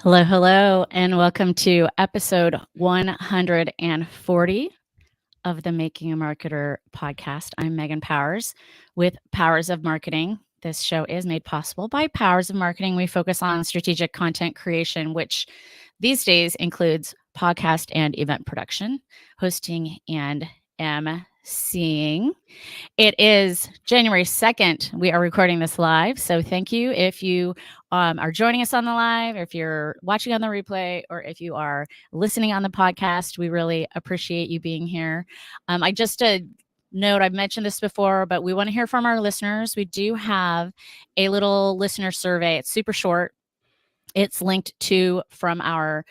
Hello, hello, and welcome to episode 140 of the Making a Marketer podcast. I'm Megan Powers with Powers of Marketing. This show is made possible by Powers of Marketing. We focus on strategic content creation, which these days includes podcast and event production, hosting, and emceeing. It is January 2nd. We are recording this live. So thank you if you are joining us on the live, or if you're watching on the replay, or if you are listening on the podcast. We really appreciate you being here. I just note, I've mentioned this before, but we want to hear from our listeners. We do have a little listener survey. It's super short. It's linked to from our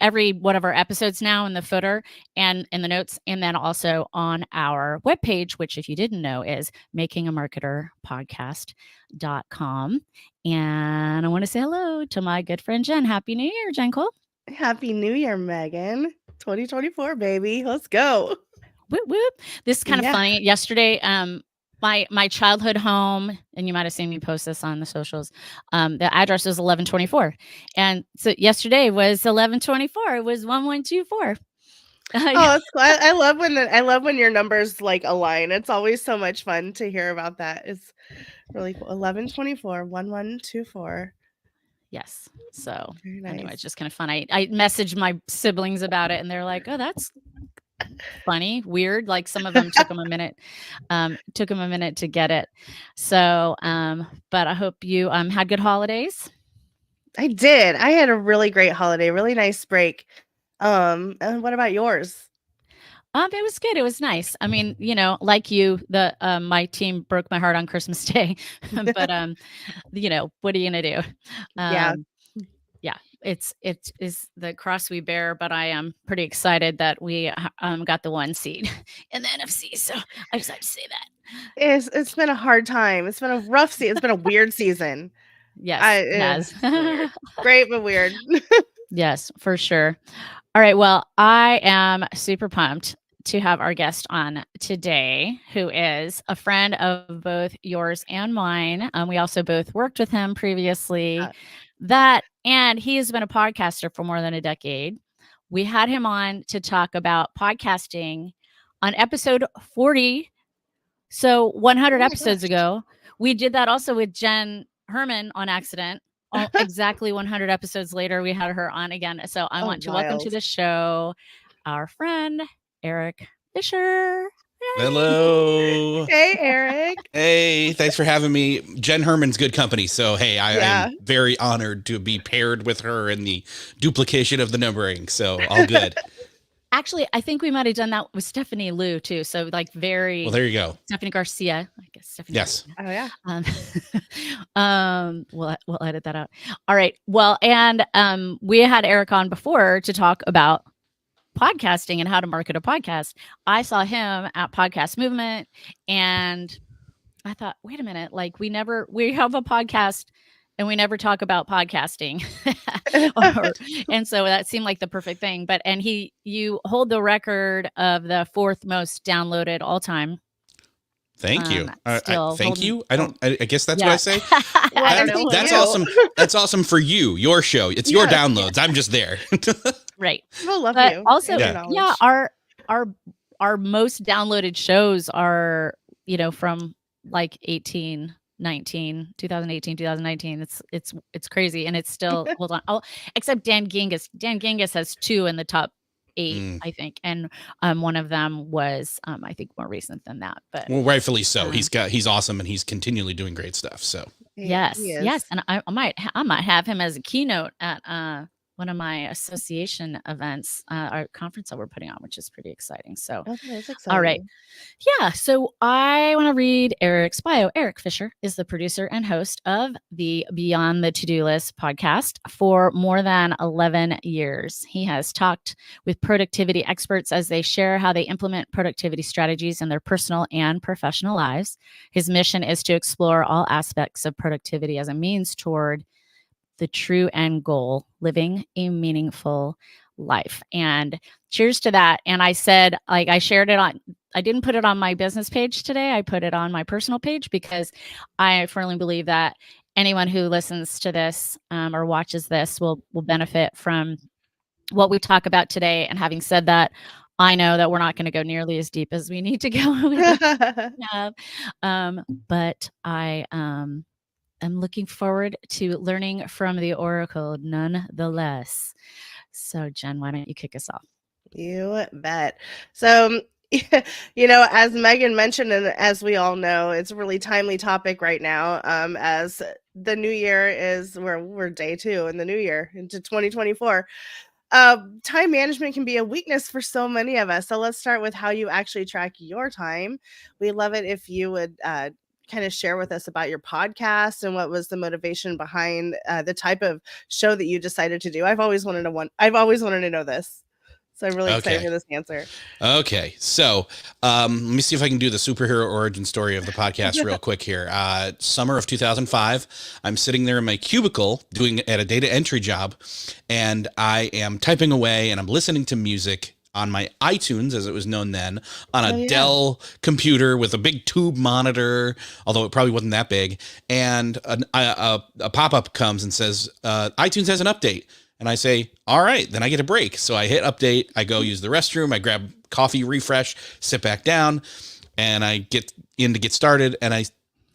every one of our episodes now in the footer and in the notes, and then also on our webpage, which if you didn't know is makingamarketerpodcast.com. And I want to say hello to my good friend Jen. Happy New Year, Jen Cole. Happy New Year, Megan. 2024, baby. Let's go. Whoop, whoop. This is kind of funny. Yesterday, my childhood home, and you might have seen me post this on the socials. The address was 1124, and so yesterday was 1124. It was 1124. Oh, I love when your numbers like align. It's always so much fun to hear about that. It's really cool. 1124 1124. Yes. So nice. Anyway, it's just kind of fun. I messaged my siblings about it, and they're like, "Oh, that's funny, weird." Like some of them took them a minute to get it. So, but I hope you had good holidays. I did. I had a really great holiday, really nice break. And what about yours? It was good. It was nice. I mean, like you, my team broke my heart on Christmas Day, but what are you gonna do? Yeah. It is the cross we bear, but I am pretty excited that we got the 1 seed in the NFC. So I just have to say that. It's been a hard time. It's been a rough season. It's been a weird season. Yes, it has. Great, but weird. Yes, for sure. All right. Well, I am super pumped to have our guest on today, who is a friend of both yours and mine. We also both worked with him previously. And he has been a podcaster for more than a decade. We had him on to talk about podcasting on episode 40. So 100 episodes ago. We did that also with Jen Herman on accident. Exactly 100 episodes later, we had her on again. So I want to welcome to the show our friend, Erik Fisher. Yay. Hello. Hey, Erik. Hey, thanks for having me. Jen Herman's good company. So, hey, I am very honored to be paired with her in the duplication of the numbering. So all good. Actually, I think we might have done that with Stephanie Liu too. So very well. There you go, Stephanie Garcia. I guess Stephanie. Yes. Garcia. Oh yeah. We'll edit that out. All right. Well, and we had Erik on before to talk about podcasting and how to market a podcast. I saw him at Podcast Movement, and I thought, wait a minute, like we have a podcast. And we never talk about podcasting. And so that seemed like the perfect thing. And you hold the record of the 4th most downloaded all time. Thank you. Thank you. I guess that's what I say. That's awesome. That's awesome for you, your show. It's your downloads. I'm just there. Right. We'll love you. Also, our most downloaded shows are, from like 2018, 2019. It's crazy, and it's still hold on. Oh, except Dan Gingiss. Dan Gingiss has 2 in the top 8, I think, and one of them was I think more recent than that. But rightfully so. He's awesome, and he's continually doing great stuff. So yes, and I might have him as a keynote at one of my association events, our conference that we're putting on, which is pretty exciting. So, that's exciting. All right. Yeah. So I want to read Erik's bio. Erik Fisher is the producer and host of the Beyond the To-Do List podcast for more than 11 years. He has talked with productivity experts as they share how they implement productivity strategies in their personal and professional lives. His mission is to explore all aspects of productivity as a means toward the true end goal, living a meaningful life. And cheers to that. And I said, like, I shared it on, I didn't put it on my business page today. I put it on my personal page because I firmly believe that anyone who listens to this or watches this will benefit from what we talk about today. And having said that, I know that we're not going to go nearly as deep as we need to go with it. But I am looking forward to learning from the Oracle nonetheless. So, Jen, why don't you kick us off? You bet. So, as Megan mentioned, and as we all know, it's a really timely topic right now. As the new year is, we're day 2 in the new year into 2024. Time management can be a weakness for so many of us. So let's start with how you actually track your time. We'd love it if you would kind of share with us about your podcast and what was the motivation behind the type of show that you decided to do. I've always wanted to know this. So I'm really excited for this answer. Okay. So let me see if I can do the superhero origin story of the podcast real quick here. Summer of 2005, I'm sitting there in my cubicle at a data entry job, and I am typing away and I'm listening to music on my iTunes, as it was known then, on a Dell computer with a big tube monitor, although it probably wasn't that big. And a pop-up comes and says, iTunes has an update. And I say, all right, then I get a break. So I hit update, I go use the restroom, I grab coffee, refresh, sit back down, and I get in to get started, and I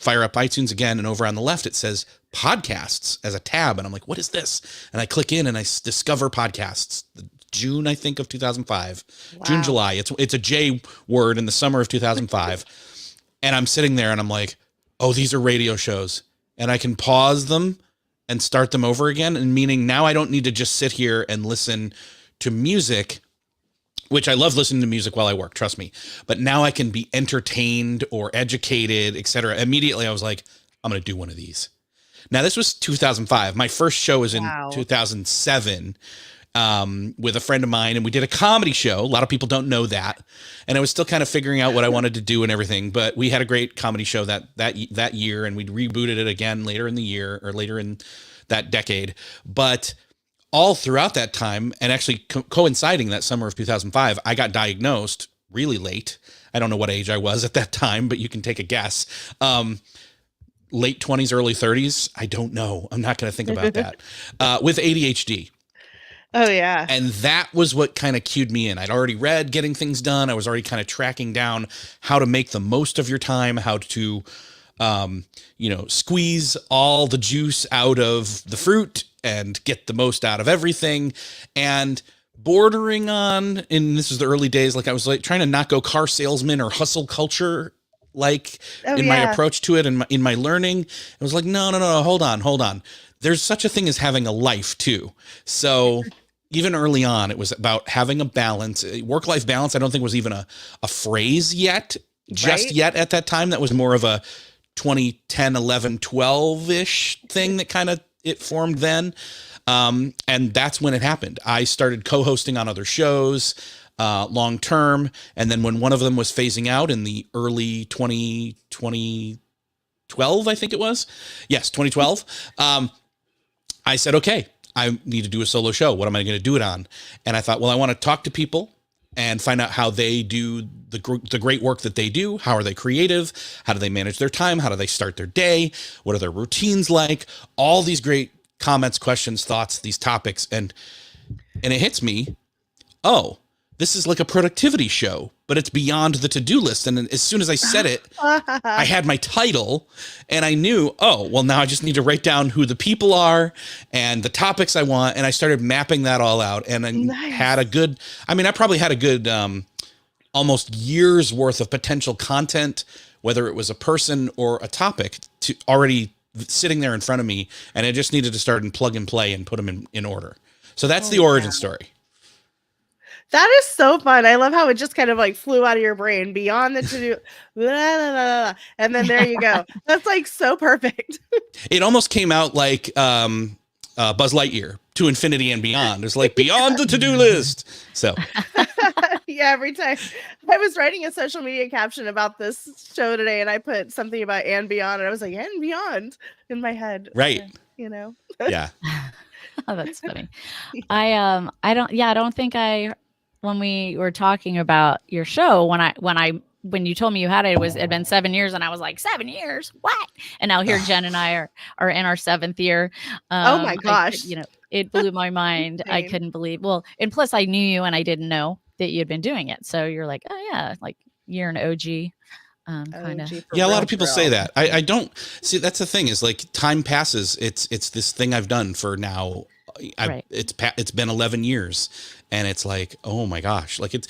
fire up iTunes again, and over on the left, it says podcasts as a tab. And I'm like, what is this? And I click in and I discover podcasts. June, I think, of 2005. Wow. June, July. It's a J word in the summer of 2005. And I'm sitting there and I'm like, oh, these are radio shows. And I can pause them and start them over again. And meaning now I don't need to just sit here and listen to music, which I love listening to music while I work, trust me. But now I can be entertained or educated, etc. Immediately I was like, I'm going to do one of these. Now this was 2005. My first show was in 2007 with a friend of mine, and we did a comedy show. A lot of people don't know that. And I was still kind of figuring out what I wanted to do and everything, but we had a great comedy show that year, and we rebooted it again later in the year, or later in that decade. But all throughout that time, and actually coinciding that summer of 2005, I got diagnosed really late. I don't know what age I was at that time, but you can take a guess. Late 20s, early 30s. I don't know. I'm not going to think about that. With ADHD. Oh, yeah. And that was what kind of cued me in. I'd already read Getting Things Done. I was already kind of tracking down how to make the most of your time, how to, squeeze all the juice out of the fruit and get the most out of everything. And bordering on, and this was the early days, like I was like trying to not go car salesman or hustle culture my approach to it and in my learning. It was like, no, hold on. There's such a thing as having a life too. So even early on, it was about having a balance. Work-life balance, I don't think was even a phrase yet, yet at that time. That was more of a 2010, 11, 12-ish thing that kind of it formed then. And that's when it happened. I started co-hosting on other shows long term. And then when one of them was phasing out in the early 2012, I think it was. Yes, 2012. I said, okay, I need to do a solo show. What am I going to do it on? And I thought, well, I want to talk to people and find out how they do the great work that they do. How are they creative? How do they manage their time? How do they start their day? What are their routines like? All these great comments, questions, thoughts, these topics. And it hits me, oh, this is like a productivity show, but it's beyond the to-do list. And as soon as I said it, I had my title and I knew, oh, well, now I just need to write down who the people are and the topics I want. And I started mapping that all out, and I had a good, I probably had a good almost year's worth of potential content, whether it was a person or a topic, to already sitting there in front of me. And I just needed to start and plug and play and put them in order. So that's the origin story. That is so fun. I love how it just kind of like flew out of your brain beyond the to-do. And then there you go. That's like so perfect. It almost came out like Buzz Lightyear, to infinity and beyond. It's like beyond the to-do list. So yeah, every time I was writing a social media caption about this show today, and I put something about and beyond, and I was like, and beyond in my head. Right. Yeah. Oh, that's funny. I don't think when we were talking about your show, when I when you told me you had it, it'd been 7 years, and I was like, 7 years, what? And now here Jen and I are in our 7th year. Oh my gosh. It blew my mind. I couldn't believe. Well, and plus I knew you, and I didn't know that you had been doing it. So you're like, oh yeah, like you're an OG. Kind of. Yeah, a lot of people say that. I don't see. That's the thing is like time passes. It's this thing I've done for now. It's been 11 years, and it's like, oh my gosh, like it's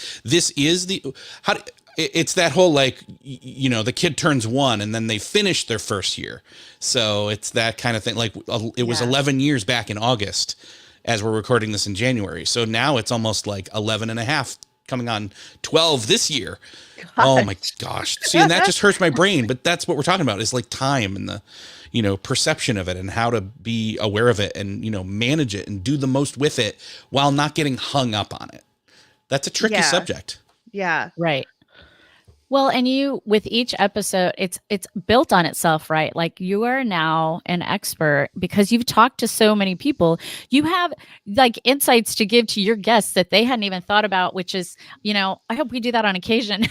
that whole like the kid turns 1 and then they finish their first year, so it's that kind of thing. Like it was 11 years back in August, as we're recording this in January. So now it's almost like 11 and a half, coming on 12 this year. Gosh. Oh my gosh. See, and that just hurts my brain, but that's what we're talking about is like time and the, perception of it and how to be aware of it and, manage it and do the most with it while not getting hung up on it. That's a tricky subject. Yeah. Right. Well, and with each episode, it's built on itself, right? Like you are now an expert because you've talked to so many people. You have like insights to give to your guests that they hadn't even thought about, which is, I hope we do that on occasion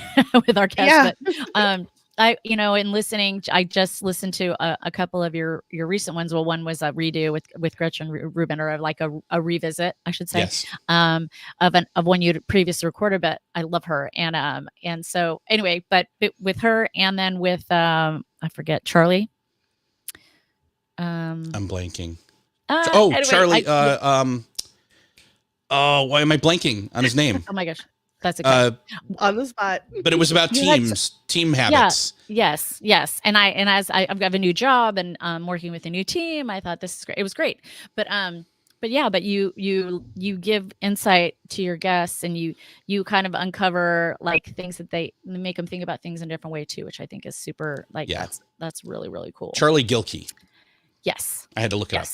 with our guests. Yeah. But, in listening, I just listened to a couple of your recent ones. Well, one was a redo with Gretchen Rubin, or like a revisit, I should say, yes. Of one you previously recorded. But I love her, and so anyway, but with her, and then with I forget Charlie. I'm blanking. Anyway, Charlie. Why am I blanking on his name? Oh my gosh. That's okay. On the spot. But it was about team habits. Yes. And as I've got a new job and working with a new team, I thought this is great. It was great. But you give insight to your guests, and you kind of uncover like things that they make them think about things in a different way too, which I think is super that's really, really cool. Charlie Gilkey. Yes. I had to look it up.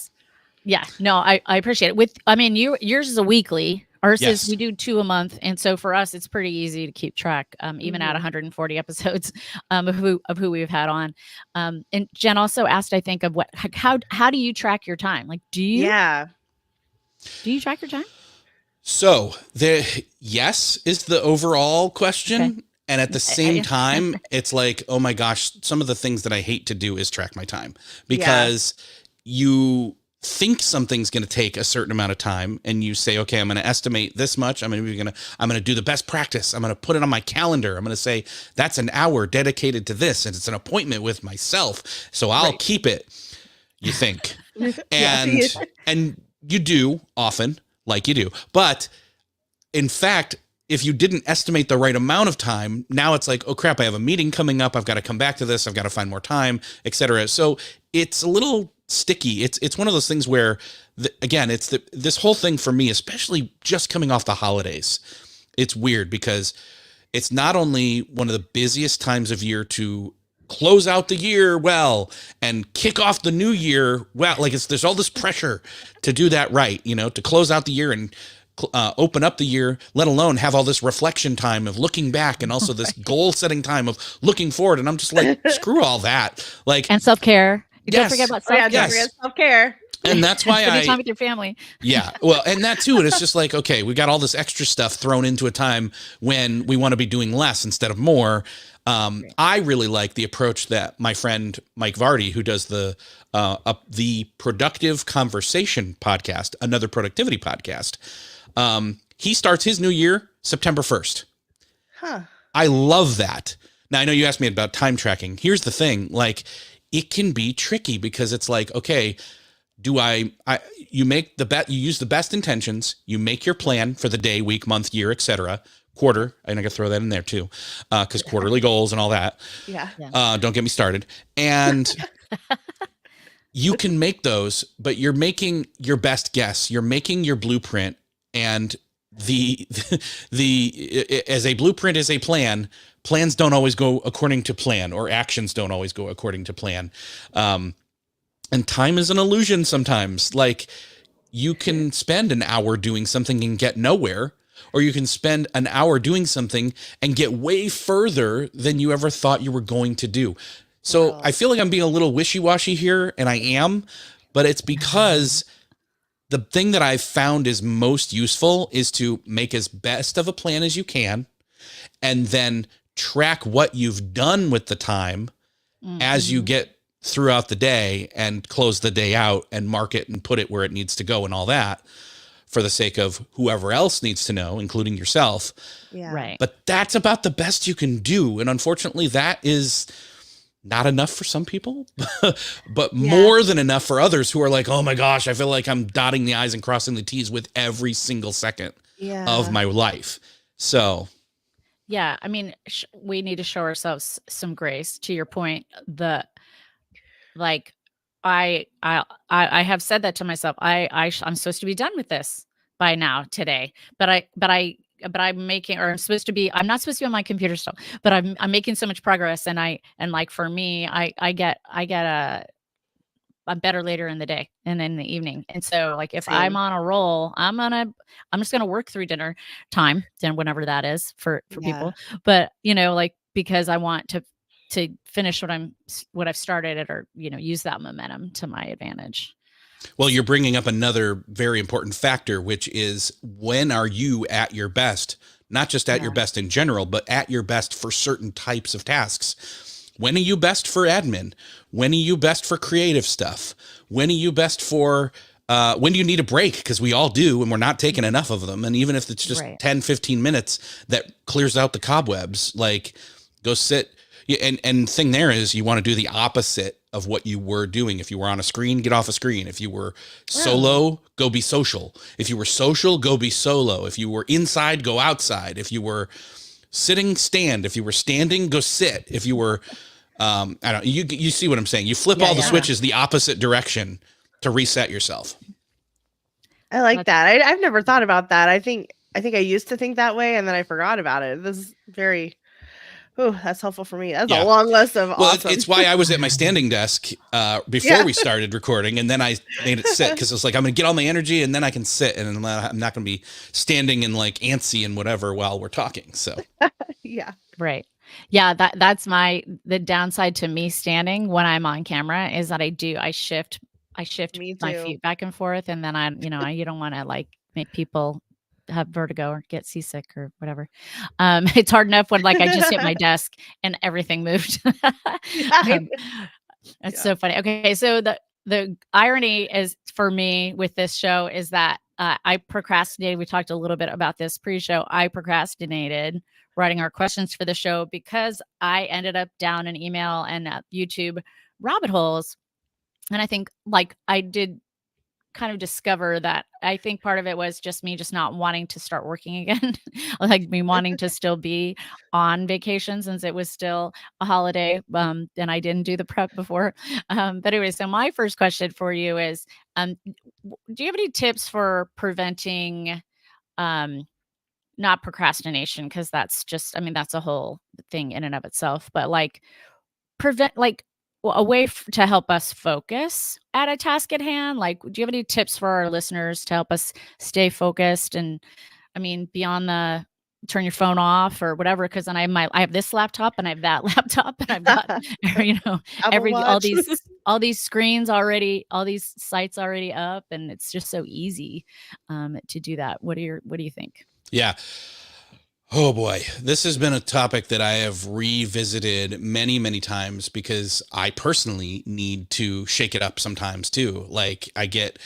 Yeah. No, I appreciate it. Yours is a weekly. Ours is we do 2 a month, and so for us, it's pretty easy to keep track, even at 140 episodes of who we've had on. And Jen also asked, I think, of how do you track your time? Like, do you track your time? So yes is the overall question. Okay. And at the same time, it's like, oh my gosh, some of the things that I hate to do is track my time because you think something's going to take a certain amount of time, and you say, okay, I'm going to estimate this much. I'm going to do the best practice. I'm going to put it on my calendar. I'm going to say that's an hour dedicated to this, and it's an appointment with myself. So I'll keep it. You think, and you do often, like you do, but in fact, if you didn't estimate the right amount of time, now it's like, oh crap, I have a meeting coming up. I've got to come back to this. I've got to find more time, etc. So it's a little sticky. It's one of those things where, this whole thing for me, especially just coming off the holidays, it's weird because it's not only one of the busiest times of year to close out the year well and kick off the new year well. Like there's all this pressure to do that right, to close out the year and open up the year, let alone have all this reflection time of looking back and also this goal setting time of looking forward. And I'm just like, screw all that. Like, and self-care. Don't forget about self-care. Don't forget self-care. And that's why spending time with your family. Yeah. Well, and that too. And it's just like, okay, we got all this extra stuff thrown into a time when we want to be doing less instead of more. I really like the approach that my friend Mike Vardy, who does the Productive Conversation podcast, another productivity podcast. He starts his new year September 1st. Huh. I love that. Now, I know you asked me about time tracking. Here's the thing. Like, it can be tricky because it's like, okay, you make the bet, you use the best intentions, you make your plan for the day, week, month, year, etc. Quarter. I'm going to throw that in there too. Cause quarterly goals and all that. Yeah. Don't get me started. And you can make those, but you're making your best guess. You're making your blueprint, and as a blueprint is a plan, plans don't always go according to plan, or actions don't always go according to plan. And time is an illusion sometimes. Like, you can spend an hour doing something and get nowhere, or you can spend an hour doing something and get way further than you ever thought you were going to do. So I feel like I'm being a little wishy-washy here, and I am, but it's because the thing that I've found is most useful is to make as best of a plan as you can, and then track what you've done with the time as you get throughout the day and close the day out and mark it and put it where it needs to go and all that for the sake of whoever else needs to know, including yourself. Yeah. Right. But that's about the best you can do. And unfortunately, that is not enough for some people, but more than enough for others who are like, oh my gosh, I feel like I'm dotting the I's and crossing the T's with every single second of my life. So yeah, I mean, we need to show ourselves some grace. To your point, like I have said that to myself. I'm supposed to be done with this by now today, but I'm making, or I'm not supposed to be on my computer still, but I'm making so much progress. And like, for me, I get I'm better later in the day and in the evening. And so like, if I'm on a roll, I'm just going to work through dinner time, then whenever that is for people. But, like, because I want to finish what I've started, or, use that momentum to my advantage. Well, you're bringing up another very important factor, which is, when are you at your best? Not just at your best in general, but at your best for certain types of tasks. When are you best for admin? When are you best for creative stuff? When are you best for, when do you need a break? Because we all do, and we're not taking enough of them. And even if it's just 10, 15 minutes that clears out the cobwebs, like, go sit. And thing there is, you want to do the opposite of what you were doing. If you were on a screen, get off a screen. If you were solo, go be social. If you were social, go be solo. If you were inside, go outside. If you were sitting, stand. If you were standing, go sit. If you were, I don't. You see what I'm saying? You flip all the switches the opposite direction to reset yourself. I like that. I've never thought about that. I think I used to think that way, and then I forgot about it. This is very. Oh, that's helpful for me. That's a long list of awesome. It's why I was at my standing desk before we started recording, and then I made it sit, because it's like, I'm going to get all my energy, and then I can sit, and I'm not going to be standing and like antsy and whatever while we're talking. So right. Yeah, that's the downside to me standing when I'm on camera, is that I shift my feet back and forth, and then you don't want to like make people have vertigo or get seasick or whatever. It's hard enough when, like, I just hit my desk and everything moved. It's so funny. Okay, so the irony is, for me with this show, is that I procrastinated. We talked a little bit about this pre-show. I procrastinated writing our questions for the show because I ended up down an email and YouTube rabbit holes. And I think, like, I did kind of discover that I think part of it was just me just not wanting to start working again, like me wanting to still be on vacation since it was still a holiday, and I didn't do the prep before. But anyway, so my first question for you is, do you have any tips for preventing, not procrastination, because that's just, that's a whole thing in and of itself, but like prevent, like, a way to help us focus at a task at hand? Like, do you have any tips for our listeners to help us stay focused? And beyond the turn your phone off or whatever, because then I have this laptop and I have that laptop and I've got all these screens already, all these sites already up, and it's just so easy to do that. What do you think? Yeah. Oh boy, this has been a topic that I have revisited many, many times, because I personally need to shake it up sometimes too. Like, I get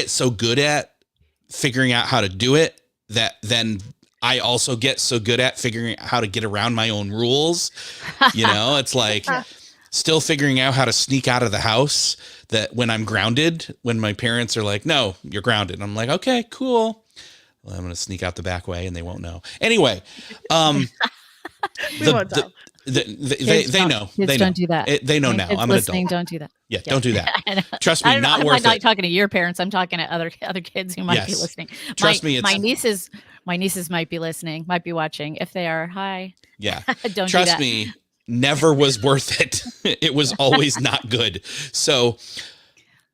so good at figuring out how to do it that then I also get so good at figuring out how to get around my own rules. It's like still figuring out how to sneak out of the house, that when I'm grounded, when my parents are like, no, you're grounded. I'm like, okay, cool. Well, I'm going to sneak out the back way and they won't know. Anyway, they know. They don't do that. They know now. I'm an adult. Don't do that. Yeah, don't do that. Trust me, not worth it. I'm not talking to your parents. I'm talking to other kids who might be listening. Trust me, my nieces might be listening, might be watching. If they are, hi. Yeah. Don't trust do that. me, never was worth it. It was always not good. So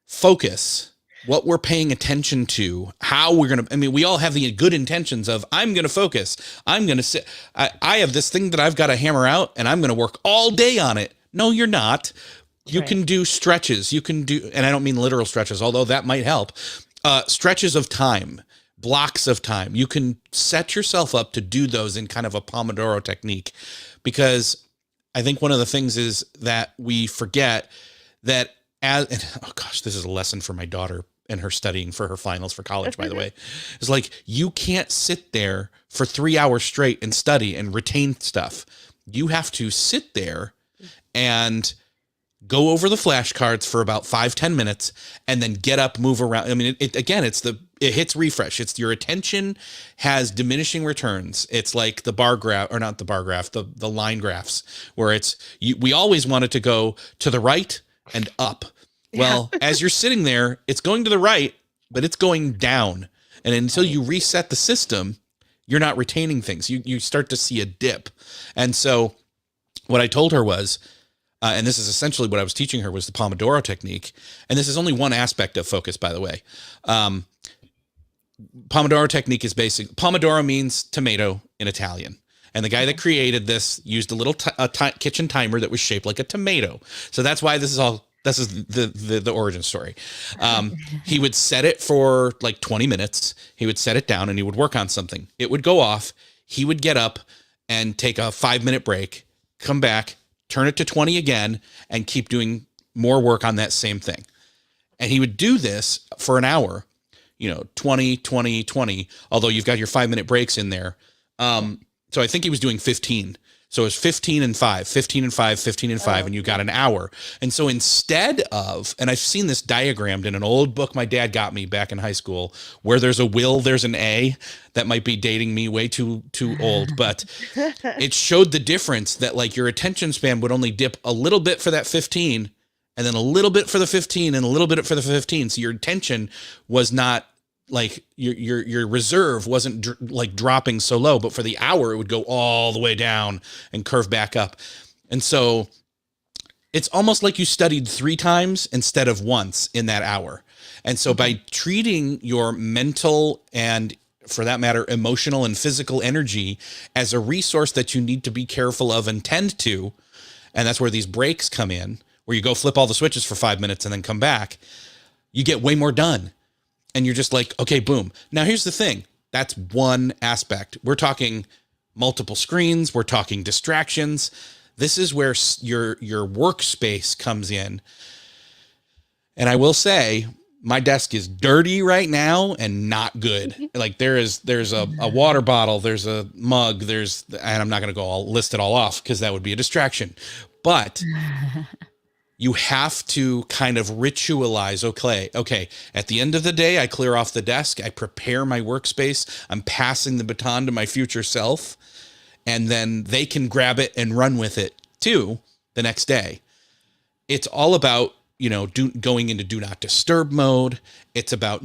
focus. What we're paying attention to, how we're going to, we all have the good intentions of, I'm going to focus. I'm going to sit. I have this thing that I've got to hammer out and I'm going to work all day on it. No, you're not. You can do stretches. You can do, and I don't mean literal stretches, although that might help. Stretches of time, blocks of time. You can set yourself up to do those in kind of a Pomodoro technique, because I think one of the things is that we forget that oh gosh, this is a lesson for my daughter and her studying for her finals for college, by the way. It's like, you can't sit there for 3 hours straight and study and retain stuff. You have to sit there and go over the flashcards for about 5-10 minutes and then get up, move around. I mean, it hits refresh. It's your attention has diminishing returns. It's like the bar graph, or not the bar graph, the line graphs, where we always want it to go to the right and up. Well, as you're sitting there, it's going to the right, but it's going down. And until you reset the system, you're not retaining things. You start to see a dip. And so what I told her was, and this is essentially what I was teaching her, was the Pomodoro technique. And this is only one aspect of focus, by the way. Pomodoro technique is Pomodoro means tomato in Italian. And the guy that created this used a little kitchen timer that was shaped like a tomato. So that's why this is the origin story. He would set it for like 20 minutes. He would set it down and he would work on something. It would go off. He would get up and take a 5-minute break, come back, turn it to 20 again, and keep doing more work on that same thing. And he would do this for an hour, 20, 20, 20, although you've got your 5-minute breaks in there. So I think he was doing 15. So it's 15 and 5, 15 and 5, 15 and 5, and you got an hour. And so instead of, and I've seen this diagrammed in an old book my dad got me back in high school, where there's a will, there's an A. That might be dating me way too old, but it showed the difference that like your attention span would only dip a little bit for that 15, and then a little bit for the 15, and a little bit for the 15. So your attention was not like your reserve wasn't like dropping so low, but for the hour it would go all the way down and curve back up. And so it's almost like you studied 3 times instead of once in that hour. And so by treating your mental and, for that matter, emotional and physical energy as a resource that you need to be careful of and tend to, and that's where these breaks come in, where you go flip all the switches for 5 minutes and then come back, you get way more done. And you're just like, okay, boom. Now here's the thing. That's one aspect. We're talking multiple screens. We're talking distractions. This is where your workspace comes in. And I will say, my desk is dirty right now and not good. Like there's a water bottle, there's a mug, and I'm not going to go list it all off because that would be a distraction. But you have to kind of ritualize, okay, at the end of the day, I clear off the desk, I prepare my workspace, I'm passing the baton to my future self, and then they can grab it and run with it too the next day. It's all about, going into do not disturb mode. It's about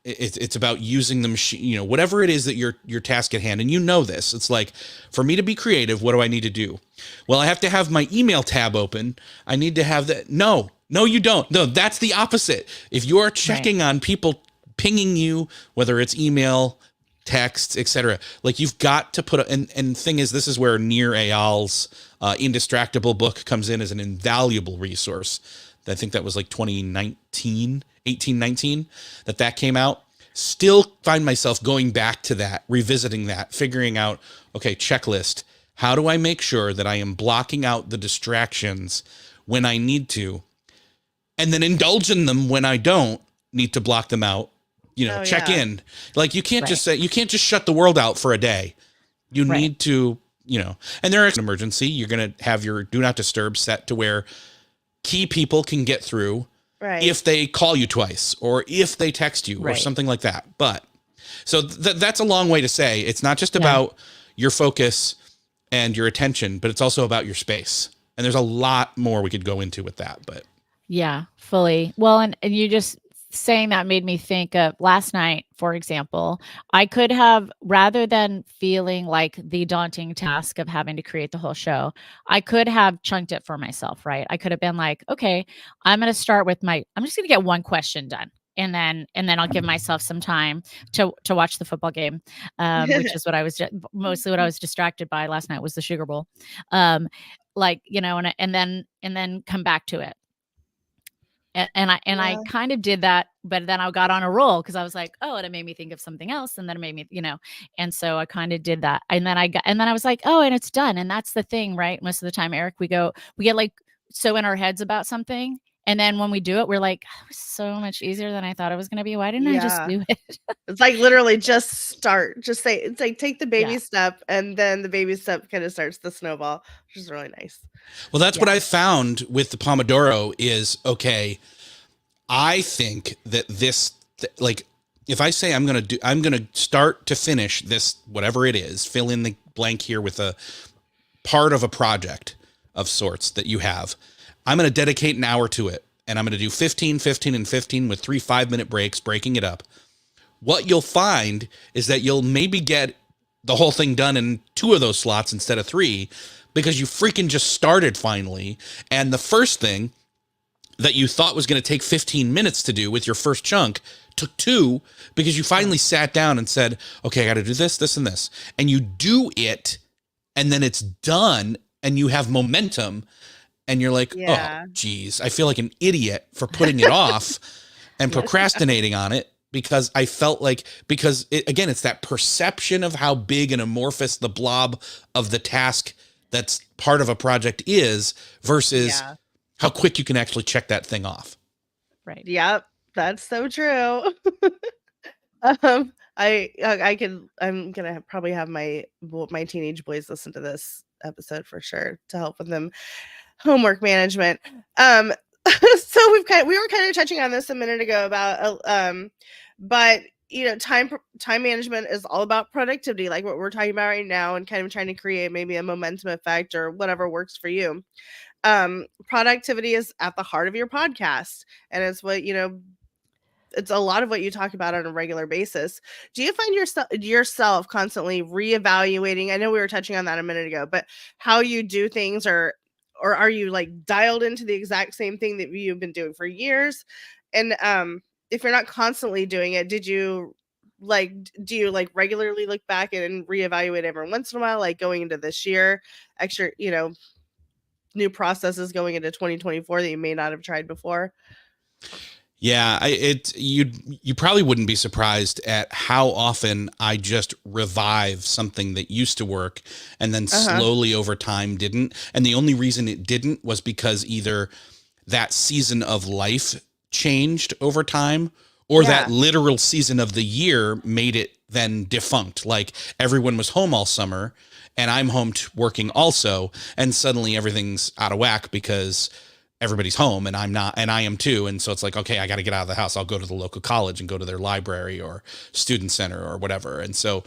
it's about using the machine, whatever it is that your task at hand. And this, it's like, for me to be creative, what do I need to do? Well, I have to have my email tab open. I need to have that. No, you don't. No, that's the opposite. If you are checking on people pinging you, whether it's email, text, etc., like you've got to put and thing is, this is where Nir Eyal's Indistractable book comes in as an invaluable resource. I think that was like 2019, 19, that came out. Still find myself going back to that, revisiting that, figuring out, okay, checklist. How do I make sure that I am blocking out the distractions when I need to, and then indulge in them when I don't need to block them out? Check in. Like you can't just shut the world out for a day. You need to, and there is an emergency. You're going to have your do not disturb set to where key people can get through if they call you twice or if they text you or something like that. But so that's a long way to say it's not just about your focus and your attention, but it's also about your space. And there's a lot more we could go into with that, but yeah, fully. Well, and you just saying that made me think of last night, for example. I could have, rather than feeling like the daunting task of having to create the whole show, I could have chunked it for myself, right? I could have been like, okay, I'm going to start with I'm just going to get one question done. And then I'll give myself some time to watch the football game, which is what I was mostly what I was distracted by last night was the Sugar Bowl, and then come back to it. And I kind of did that, but then I got on a roll because I was like, oh, and it made me think of something else, and then it made me, and so I kind of did that, and then I was like, oh, and it's done, and that's the thing, right? Most of the time, Erik, we get like so in our heads about something, and then when we do it, we're like, oh, it was so much easier than I thought it was going to be. Why didn't I just do it? It's like literally just start. Just say it's like take the baby step, and then the baby step kind of starts the snowball, which is really nice. Well, that's what I found with the Pomodoro is, okay, I think that like, if I say I'm going to start to finish this, whatever it is, fill in the blank here with a part of a project of sorts that you have, I'm going to dedicate an hour to it. And I'm going to do 15, 15, and 15 with 3 5-minute breaks, breaking it up. What you'll find is that you'll maybe get the whole thing done in 2 of those slots instead of 3, because you freaking just started finally. And the first thing that you thought was going to take 15 minutes to do with your first chunk took 2, because you finally sat down and said, okay, I got to do this, this, and this. And you do it, and then it's done, and you have momentum, and you're like, oh, geez, I feel like an idiot for putting it off and procrastinating on it, because I felt like, again, it's that perception of how big and amorphous the blob of the task that's part of a project is versus how quick you can actually check that thing off. Right. Yep. That's so true. I'm going to probably have my teenage boys listen to this episode for sure to help with them homework management. So we were kind of touching on this a minute ago about, but time management is all about productivity, like what we're talking about right now, and kind of trying to create maybe a momentum effect or whatever works for you. Productivity is at the heart of your podcast, and it's what, it's a lot of what you talk about on a regular basis. Do you find yourself constantly reevaluating? I know we were touching on that a minute ago, but how you do things, or are you like dialed into the exact same thing that you've been doing for years? And if you're not constantly doing it, do you regularly look back and reevaluate every once in a while, like going into this year, extra, new processes going into 2024 that you may not have tried before? Yeah, you probably wouldn't be surprised at how often I just revive something that used to work and then slowly over time didn't. And the only reason it didn't was because either that season of life changed over time, or that literal season of the year made it then defunct. Like everyone was home all summer and I'm home working also, and suddenly everything's out of whack because everybody's home and I'm not, and I am too. And so it's like, okay, I got to get out of the house. I'll go to the local college and go to their library or student center or whatever. And so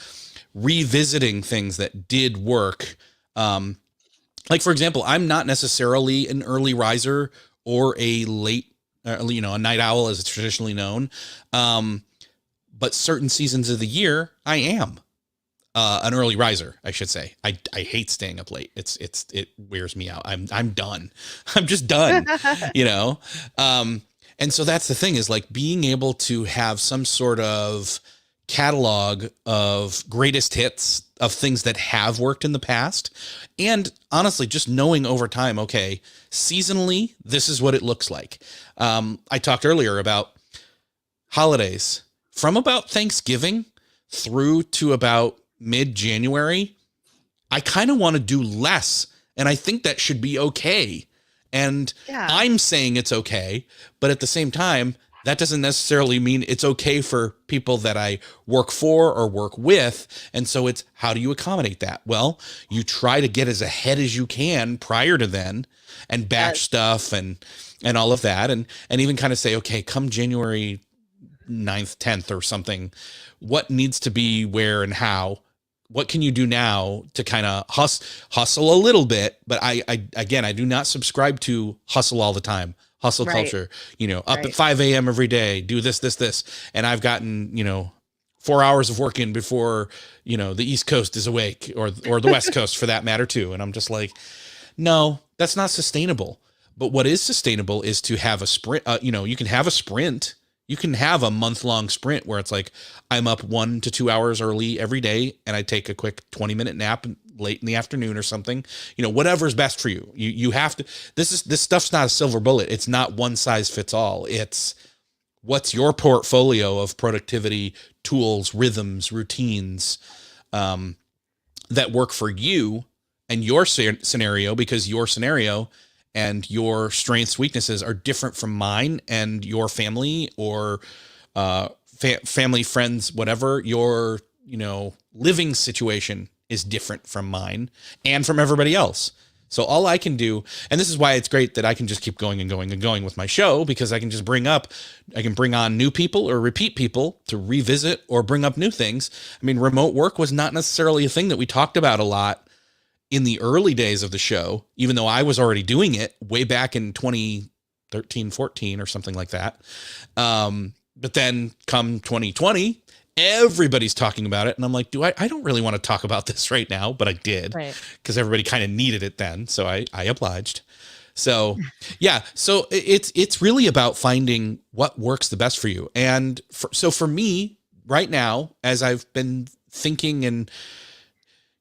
revisiting things that did work, like for example, I'm not necessarily an early riser or a late, a night owl as it's traditionally known. But certain seasons of the year I am. An early riser, I should say. I hate staying up late. It wears me out. I'm done. I'm just done, And so that's the thing, is like being able to have some sort of catalog of greatest hits of things that have worked in the past. And honestly, just knowing over time, okay, seasonally, this is what it looks like. I talked earlier about holidays. From about Thanksgiving through to about mid-January, I kind of want to do less, and I think that should be okay. And I'm saying it's okay, but at the same time, that doesn't necessarily mean it's okay for people that I work for or work with. And so it's, how do you accommodate that? Well, you try to get as ahead as you can prior to then and batch stuff and all of that. And even kind of say, okay, come January 9th, 10th or something, what needs to be where and how? What can you do now to kind of hustle a little bit? But I do not subscribe to hustle all the time. Hustle culture, up at 5 a.m. every day, do this. And I've gotten, 4 hours of work in before, the East Coast is awake, or the West Coast for that matter too. And I'm just like, no, that's not sustainable. But what is sustainable is to have a sprint. You can have a sprint. You can have a month-long sprint where it's like, I'm up 1 to 2 hours early every day, and I take a quick 20-minute nap late in the afternoon or something, whatever's best for you. You have to, this stuff's not a silver bullet. It's not one size fits all. It's what's your portfolio of productivity tools, rhythms, routines, that work for you and your scenario, because your scenario and your strengths, weaknesses are different from mine and your family or family, friends, whatever. Your, living situation is different from mine and from everybody else. So all I can do, and this is why it's great that I can just keep going and going and going with my show, because I can just bring on new people or repeat people to revisit or bring up new things. I mean, remote work was not necessarily a thing that we talked about a lot in the early days of the show, even though I was already doing it way back in 2013, 14 or something like that. But then come 2020, everybody's talking about it. And I'm like, I don't really want to talk about this right now, but I did, because everybody kind of needed it then. So I obliged. So yeah, so it's really about finding what works the best for you. And so for me right now, as I've been thinking and,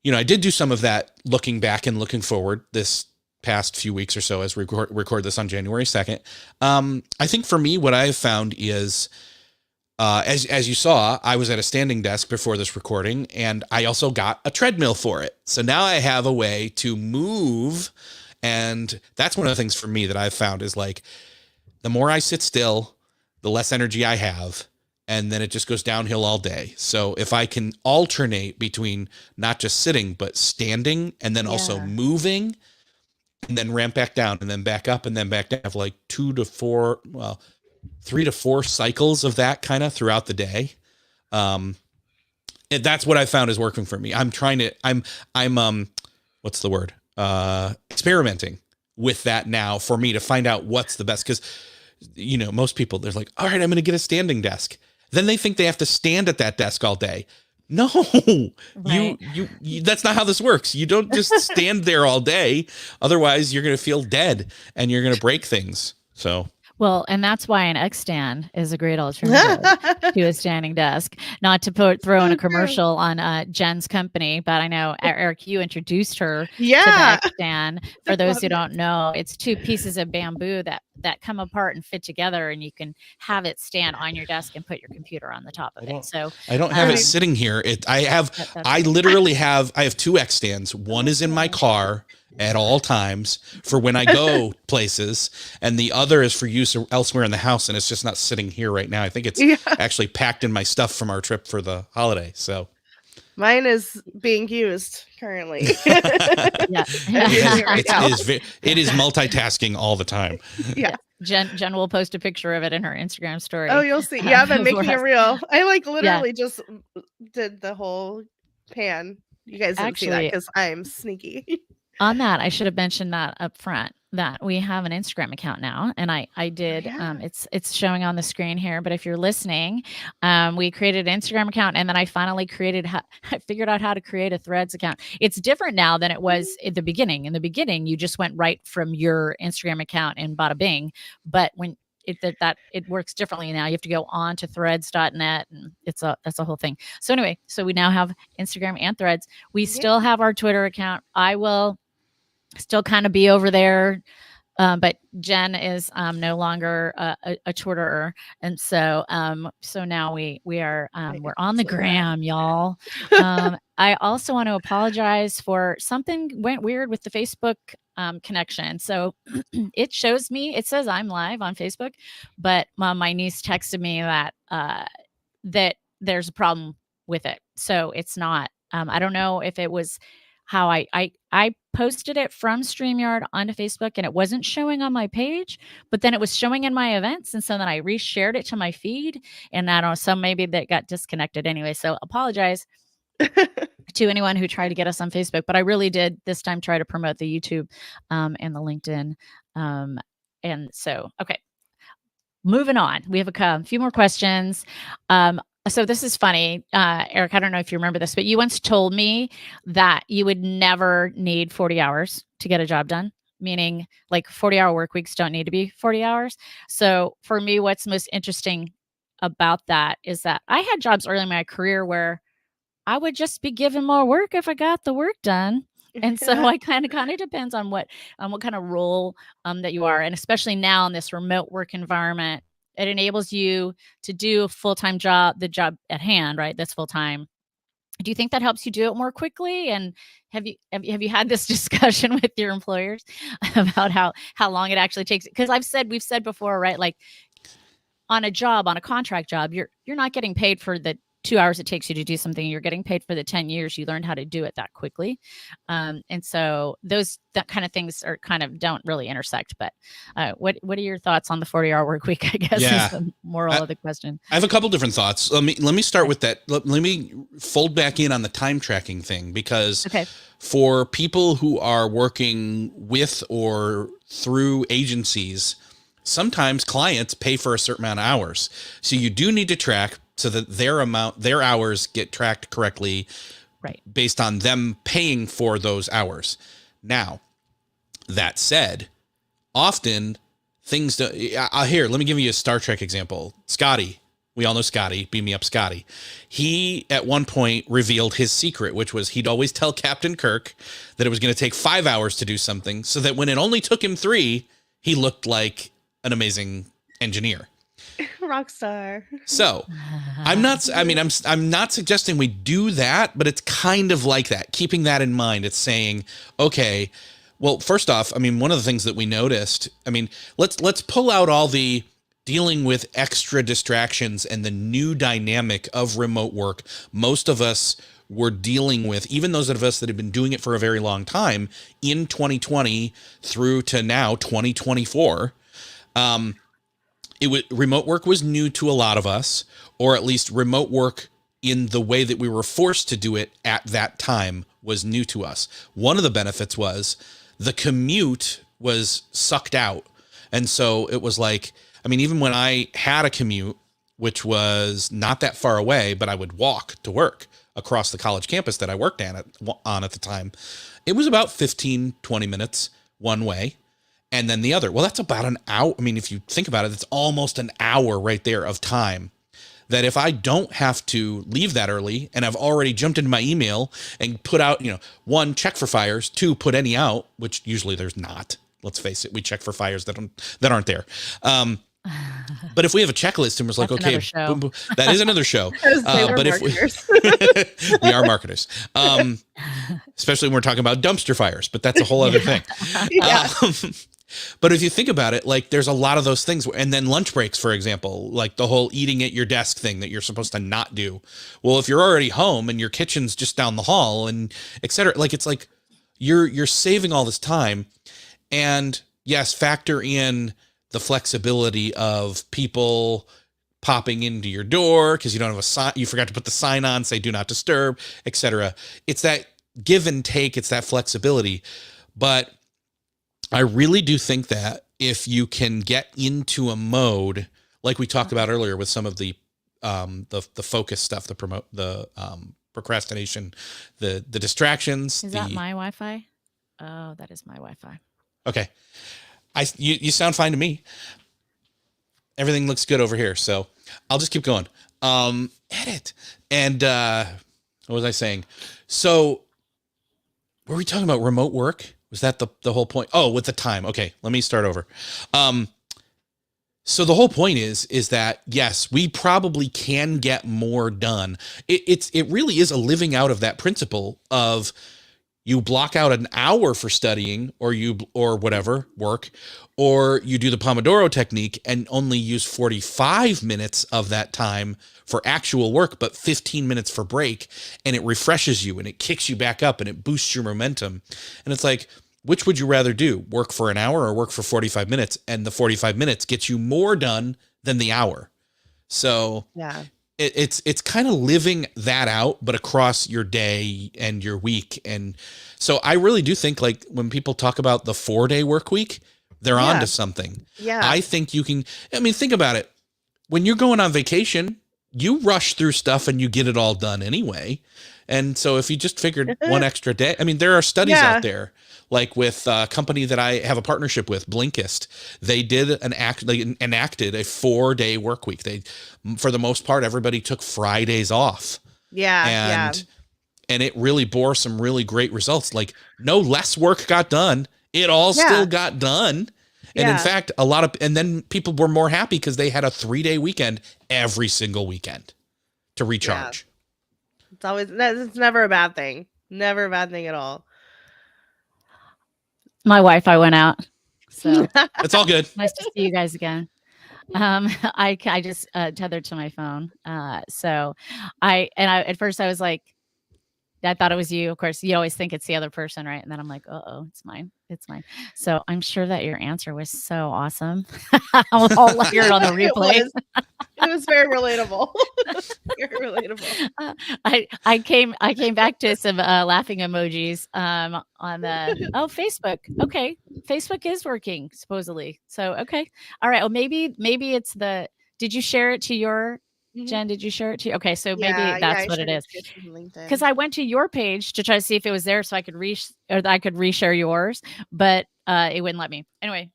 I did do some of that looking back and looking forward this past few weeks or so as we record this on January 2nd. I think for me, what I've found is, as you saw, I was at a standing desk before this recording, and I also got a treadmill for it. So now I have a way to move. And that's one of the things for me that I've found is like, the more I sit still, the less energy I have. And then it just goes downhill all day. So if I can alternate between not just sitting, but standing, and then also moving, and then ramp back down and then back up and then back down, have like 3 to 4 cycles of that kind of throughout the day. And that's what I found is working for me. I'm what's the word? Experimenting with that now for me to find out what's the best. Cause most people, they're like, all right, I'm going to get a standing desk. Then they think they have to stand at that desk all day. No, right. you that's not how this works. You don't just stand there all day. Otherwise you're going to feel dead and you're going to break things. So. Well, and that's why an X-stand is a great alternative to a standing desk. Not to throw in a commercial on Jen's company, but I know, Erik, you introduced her to the X-stand. For those who don't know, it's 2 pieces of bamboo that come apart and fit together, and you can have it stand on your desk and put your computer on the top of it. So I don't have it sitting here. I have 2 X-stands. One is in my car at all times for when I go places, and the other is for use elsewhere in the house, and it's just not sitting here right now. I think it's actually packed in my stuff from our trip for the holiday. So mine is being used currently. It is multitasking all the time. Yeah. Jen will post a picture of it in her Instagram story. Oh, you'll see. Yeah, I've been making it real. I literally just did the whole pan. You guys didn't see that because I'm sneaky. On that, I should have mentioned that up front, that we have an Instagram account now, and I did. It's showing on the screen here, but if you're listening, we created an Instagram account, and then I finally I figured out how to create a Threads account. It's different now than it was at the beginning. In the beginning, you just went right from your Instagram account and bada bing, but when it works differently now. You have to go on to threads.net, and that's a whole thing. So anyway, so we now have Instagram and Threads. We still have our Twitter account. I will still kind of be over there, but Jen is no longer a Twitterer, and so now we are we're on the gram, y'all. I also want to apologize for something went weird with the Facebook connection. So it says I'm live on Facebook, but my niece texted me that that there's a problem with it. So it's not. I don't know if it was how I posted it from StreamYard onto Facebook, and it wasn't showing on my page, but then it was showing in my events. And so then I reshared it to my feed, and I don't know, so maybe that got disconnected anyway. So apologize to anyone who tried to get us on Facebook, but I really did this time try to promote the YouTube and the LinkedIn. And so, okay, moving on. We have a few more questions. So this is funny. Erik, I don't know if you remember this, but you once told me that you would never need 40 hours to get a job done, meaning like 40-hour work weeks don't need to be 40 hours. So for me, what's most interesting about that is that I had jobs early in my career where I would just be given more work if I got the work done. And so I kind of depends on what kind of role that you are, and especially now in this remote work environment, it enables you to do a full-time job, the job at hand, right? That's full time. Do you think that helps you do it more quickly? And have you had this discussion with your employers about how long it actually takes? Because we've said before, right? Like on a contract job, you're not getting paid for the 2 hours it takes you to do something. You're getting paid for the 10 years you learned how to do it that quickly. And so that kind of things are kind of don't really intersect. But what are your thoughts on the 40-hour work week, I guess, is the moral of the question. I have a couple different thoughts. Let me start with that. Let me fold back in on the time tracking thing, because for people who are working with or through agencies, sometimes clients pay for a certain amount of hours. So you do need to track so that their hours get tracked correctly, right, based on them paying for those hours. Now, that said, often things do, here, let me give you a Star Trek example. Scotty, we all know Scotty, beam me up Scotty. He at one point revealed his secret, which was he'd always tell Captain Kirk that it was going to take 5 hours to do something, so that when it only took him 3, he looked like an amazing engineer. Rockstar. So I'm not suggesting we do that, but it's kind of like that. Keeping that in mind, it's saying, okay, well, first off, I mean, one of the things that we noticed, I mean, let's pull out all the dealing with extra distractions and the new dynamic of remote work. Most of us were dealing with, even those of us that have been doing it for a very long time, in 2020 through to now 2024. Remote work was new to a lot of us, or at least remote work in the way that we were forced to do it at that time was new to us. One of the benefits was the commute was sucked out. And so it was like, I mean, even when I had a commute, which was not that far away, but I would walk to work across the college campus that I worked on at the time, it was about 15, 20 minutes one way. And then the other, well, that's about an hour. I mean, if you think about it, it's almost an hour right there of time that if I don't have to leave that early and I've already jumped into my email and put out, 1, check for fires, 2, put any out, which usually there's not. Let's face it. We check for fires that aren't there. But if we have a checklist and we're like, okay, boom, boom, that is another show. But if we are marketers, especially when we're talking about dumpster fires, but that's a whole other thing. Yeah. But if you think about it, like there's a lot of those things, and then lunch breaks, for example, like the whole eating at your desk thing that you're supposed to not do. Well, if you're already home and your kitchen's just down the hall and et cetera, like it's like you're saving all this time. And yes, factor in the flexibility of people popping into your door because you don't have a sign, you forgot to put the sign on, say do not disturb, et cetera. It's that give and take, it's that flexibility. But I really do think that if you can get into a mode like we talked about earlier with some of the focus stuff, the procrastination, the distractions. Is that my Wi-Fi? Oh, that is my Wi-Fi. Okay. You sound fine to me. Everything looks good over here, so I'll just keep going. Edit. And what was I saying? So were we talking about remote work? Was that the whole point? Oh, with the time. Okay, let me start over. So the whole point is that yes, we probably can get more done. It really is a living out of that principle of you block out an hour for studying or whatever work, or you do the Pomodoro technique and only use 45 minutes of that time for actual work, but 15 minutes for break, and it refreshes you and it kicks you back up and it boosts your momentum. And it's like, which would you rather do? Work for an hour or work for 45 minutes? And the 45 minutes gets you more done than the hour. So yeah. It's kind of living that out, but across your day and your week. And so I really do think like when people talk about the 4-day work week, they're onto something. Yeah. I think you can, I mean, think about it. When you're going on vacation, you rush through stuff and you get it all done anyway. And so if you just figured one extra day, I mean, there are studies out there, like with a company that I have a partnership with, Blinkist. They did they enacted a 4-day work week. For the most part, everybody took Fridays off. Yeah. And and it really bore some really great results. Like no less work got done. It all still got done. And in fact, and then people were more happy because they had a 3-day weekend every single weekend to recharge. Yeah. It's never a bad thing. Never a bad thing at all. My Wi-Fi went out, so it's all good. Nice to see you guys again. I just tethered to my phone. So at first I was like, I thought it was you. Of course, you always think it's the other person, right? And then I'm like, oh, it's mine. It's mine. So I'm sure that your answer was so awesome. I'll hear it on the replay. It was very relatable. Very relatable. I came back to some laughing emojis on the Facebook. Okay, Facebook is working supposedly. So okay, all right. Well, maybe it's the. Did you share it to your? Jen, did you share it to you? Okay, so maybe that's what it is. Because I went to your page to try to see if it was there, so I could reshare yours, but it wouldn't let me. Anyway,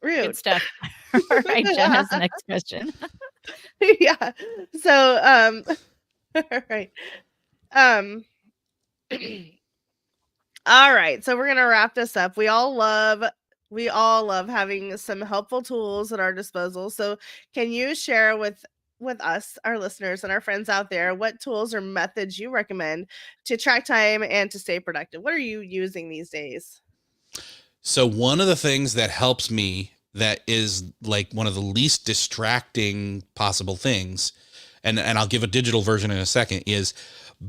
rude good stuff. All right, Jen has the next question. Yeah. So, all right. All right. So we're gonna wrap this up. We all love having some helpful tools at our disposal. So, can you share with us, our listeners, and our friends out there, what tools or methods you recommend to track time and to stay productive? What are you using these days? So one of the things that helps me, that is like one of the least distracting possible things, and I'll give a digital version in a second, is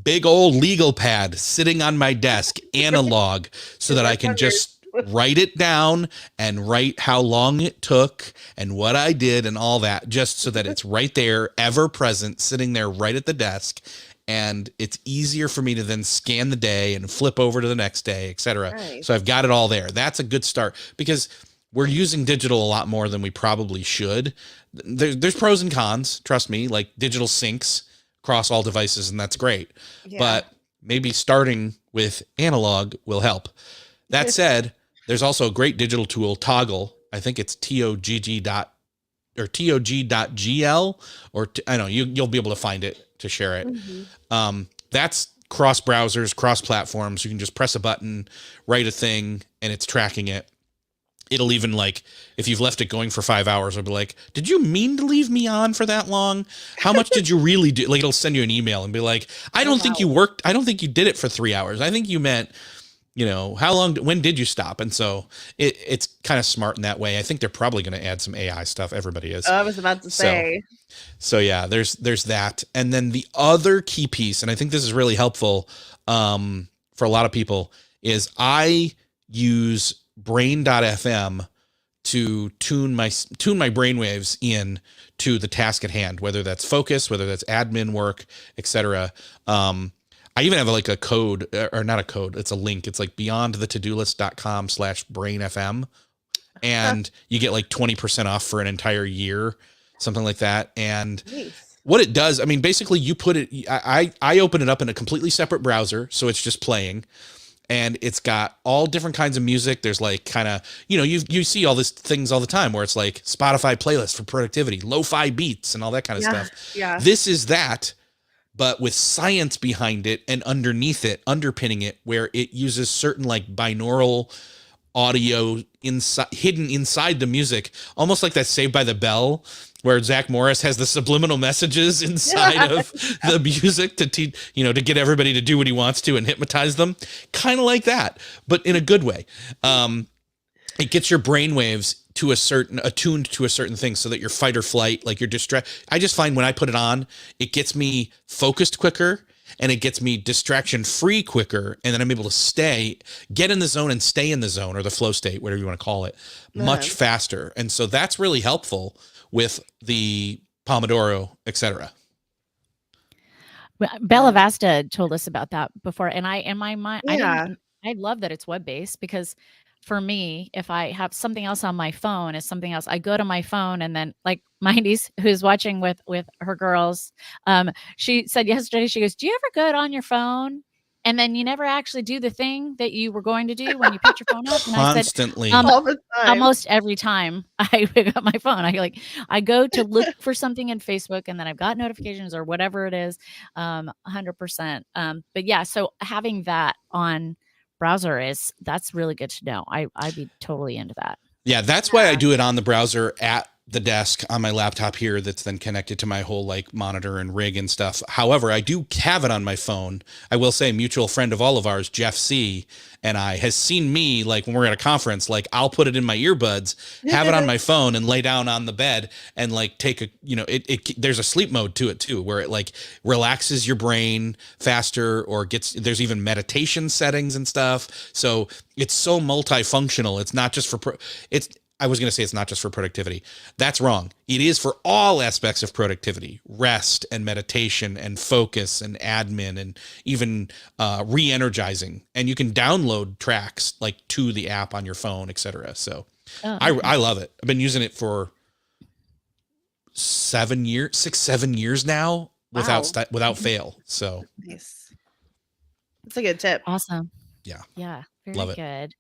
big old legal pad sitting on my desk, analog, so that I can just write it down and write how long it took and what I did and all that, just so that it's right there, ever present, sitting there right at the desk. And it's easier for me to then scan the day and flip over to the next day, etc. Nice. So I've got it all there. That's a good start, because we're using digital a lot more than we probably should. There's pros and cons, trust me, like digital syncs across all devices, and that's great. Yeah. But maybe starting with analog will help. That said, there's also a great digital tool, Toggle. I think it's togg.gl, or I don't know, you'll be able to find it to share it. Mm-hmm. That's cross browsers, cross platforms. You can just press a button, write a thing, and it's tracking it. It'll even, like, if you've left it going for 5 hours, it'll be like, did you mean to leave me on for that long? How much did you really do? Like, it'll send you an email and be like, I don't think you worked. I don't think you did it for 3 hours. I think you meant, how long, when did you stop? And so it's kind of smart in that way. I think they're probably going to add some AI stuff. Everybody is. Oh, I was about to say. So yeah, there's that. And then the other key piece, and I think this is really helpful for a lot of people, is I use brain.fm to tune my brainwaves in to the task at hand, whether that's focus, whether that's admin work, etc. I even have like a code, or not a code, it's a link. It's like beyondthetodolist.com/brainfm. And you get like 20% off for an entire year, something like that. And what it does, I mean, basically you put it, I open it up in a completely separate browser. So it's just playing, and it's got all different kinds of music. There's like kind of, you see all these things all the time where it's like Spotify playlist for productivity, lo-fi beats and all that kind of stuff. Yeah. This is that, but with science behind it and underneath it, underpinning it, where it uses certain like binaural audio hidden inside the music, almost like that Saved by the Bell, where Zach Morris has the subliminal messages inside of the music to teach, to get everybody to do what he wants to and hypnotize them. Kind of like that, but in a good way. It gets your brainwaves attuned to a certain thing, so that your fight or flight, like your I just find when I put it on, it gets me focused quicker, and it gets me distraction free quicker. And then I'm able to get in the zone and stay in the zone, or the flow state, whatever you want to call it, much faster. And so that's really helpful with the Pomodoro, etc. Bella Vasta told us about that before. And in my mind, I love that it's web-based, because for me, if I have something else on my phone, is something else, I go to my phone, and then like my niece who's watching with her girls, she said yesterday, she goes, do you ever go on your phone and then you never actually do the thing that you were going to do when you picked your phone up. And I said, Constantly. All the time. almost every time I pick up my phone, I go to look for something in Facebook, and then I've got notifications or whatever it is, 100%. But yeah, so having that on browser that's really good to know. I'd be totally into that. Yeah, that's why I do it on the browser at the desk on my laptop here that's then connected to my whole like monitor and rig and stuff. However, I do have it on my phone. I will say a mutual friend of all of ours, Jeff C, and I has seen me like when we're at a conference, like I'll put it in my earbuds, have it on my phone and lay down on the bed and like take a, you know, there's a sleep mode to it too, where it like relaxes your brain faster or there's even meditation settings and stuff. So it's so multifunctional. It's not just for, I was going to say it's not just for productivity. That's wrong. It is for all aspects of productivity, rest and meditation and focus and admin and even re-energizing. And you can download tracks like to the app on your phone, etc. So I love it. I've been using it for 7 years now without fail. So nice. That's a good tip. Awesome. Yeah. Very Love it. good.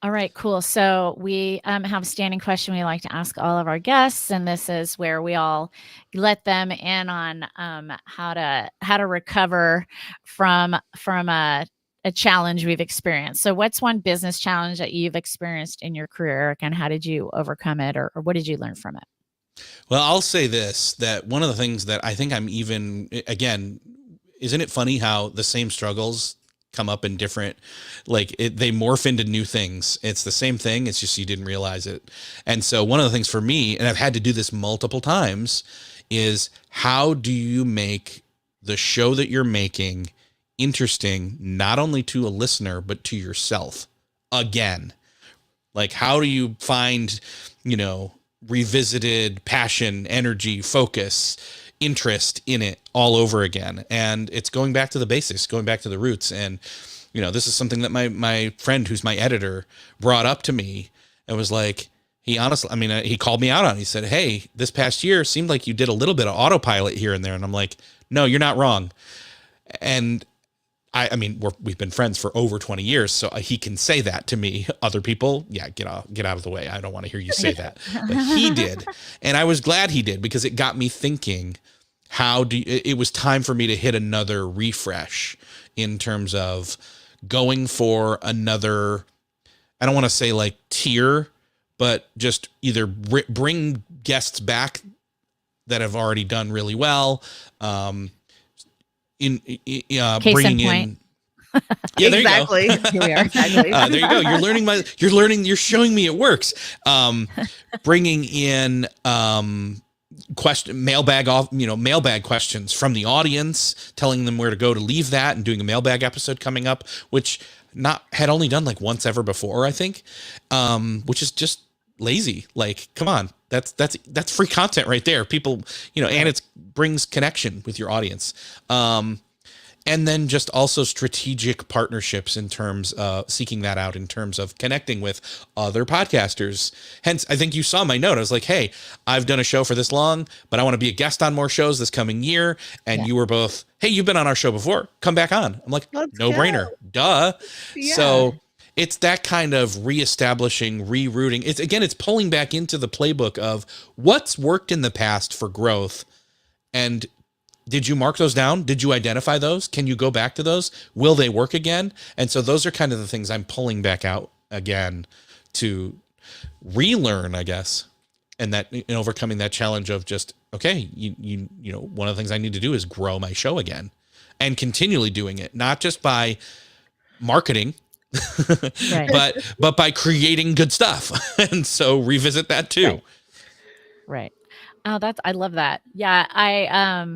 All right, cool. So we have a standing question we like to ask all of our guests, and this is where we all let them in on how to recover from a challenge we've experienced. So what's one business challenge that you've experienced in your career, Eric, and how did you overcome it, or what did you learn from it? Well, I'll say this, that one of the things that I think I'm even, again, isn't it funny how the same struggles come up in different, they morph into new things. It's the same thing. It's just, you didn't realize it. And so one of the things for me, and I've had to do this multiple times, is how do you make the show that you're making interesting, not only to a listener, but to yourself again? Like, how do you find, revisited passion, energy, focus, interest in it all over again? And it's going back to the basics, going back to the roots. And this is something that my friend, who's my editor, brought up to me and was like, he called me out on it. He said, "Hey, this past year seemed like you did a little bit of autopilot here and there." And I'm like, "No, you're not wrong." And we've been friends for over 20 years, so he can say that to me. Other people, yeah, get out of the way. I don't want to hear you say that. But he did. And I was glad he did, because it got me thinking, it was time for me to hit another refresh in terms of going for another, I don't want to say like tier, but just either bring guests back that have already done really well, bringing in. Yeah, there exactly. You go. Here we are. Exactly. There you go. You're showing me it works. Bringing in mailbag questions from the audience, telling them where to go to leave that, and doing a mailbag episode coming up, which had only done like once ever before, I think, which is just lazy. Like, come on, that's free content right there. People, and it brings connection with your audience. And then just also strategic partnerships in terms of seeking that out in terms of connecting with other podcasters. Hence, I think you saw my note. I was like, "Hey, I've done a show for this long, but I want to be a guest on more shows this coming year." And you were both, "Hey, you've been on our show before. Come back on." I'm like, no brainer. Duh. Yeah. So it's that kind of reestablishing, rerouting. It's pulling back into the playbook of what's worked in the past for growth. And did you mark those down? Did you identify those? Can you go back to those? Will they work again? And so those are kind of the things I'm pulling back out again to relearn, I guess. And that, overcoming that challenge of just, okay, one of the things I need to do is grow my show again and continually doing it, not just by marketing, Right. but by creating good stuff. And so revisit that too. Right. Oh, I love that. Yeah.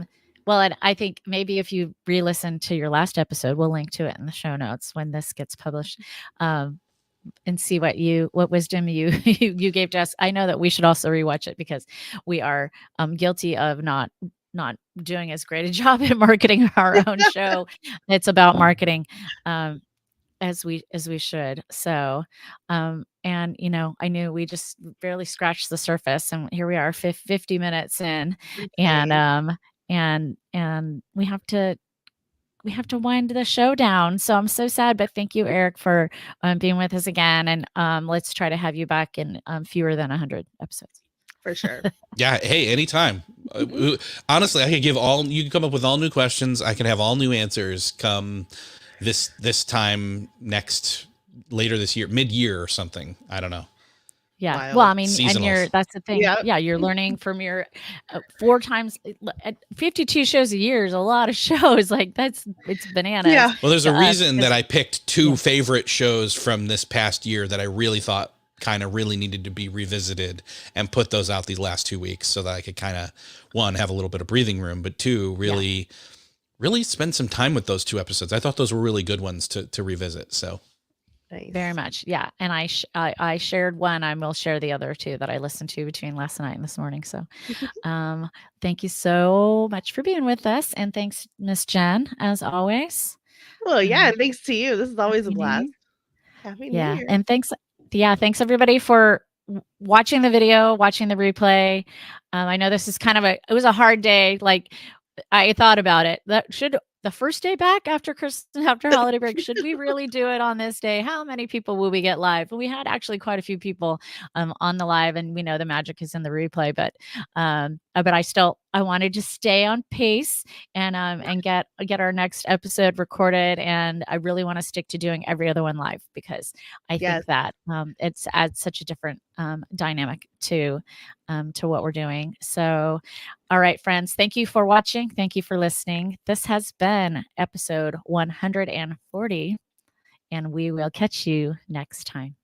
Well, and I think maybe if you re-listen to your last episode, we'll link to it in the show notes when this gets published, and see what wisdom you gave to us. I know that we should also rewatch it, because we are guilty of not doing as great a job at marketing our own show. It's about marketing, as we should. So, and I knew we just barely scratched the surface, and here we are 50 minutes in, and we have to wind the show down. So I'm so sad, but thank you, Erik, for being with us again. And let's try to have you back in fewer than 100 episodes. For sure. Yeah. Hey, anytime. Honestly, I could you can come up with all new questions. I can have all new answers come this time later this year, mid-year or something. I don't know. Yeah. Wild. Well, I mean, Seasonals. that's the thing. Yep. Yeah. You're learning from your 4 times, 52 shows a year is a lot of shows. Like it's bananas. Yeah. Well, there's a to us, reason that 'cause- I picked 2 favorite shows from this past year that I really thought kind of really needed to be revisited, and put those out these last 2 weeks so that I could kind of, 1, have a little bit of breathing room, but 2, really spend some time with those 2 episodes. I thought those were really good ones to revisit. So Nice. Very much. Yeah. And I shared one. I will share the other 2 that I listened to between last night and this morning. So thank you so much for being with us. And thanks, Miss Jen, as always. Well, yeah, and thanks to you. This is always a Happy New blast. Year. Happy New Yeah. Year. And thanks everybody for watching the video, watching the replay. I know this is it was a hard day. Like I thought about it. That should the first day back after Christmas, after holiday break, should we really do it on this day? How many people will we get live? We had actually quite a few people on the live, and we know the magic is in the replay, but I wanted to stay on pace and get our next episode recorded. And I really want to stick to doing every other one live, because I think that it's adds such a different dynamic to what we're doing. So, all right, friends, thank you for watching. Thank you for listening. This has been episode 140, and we will catch you next time.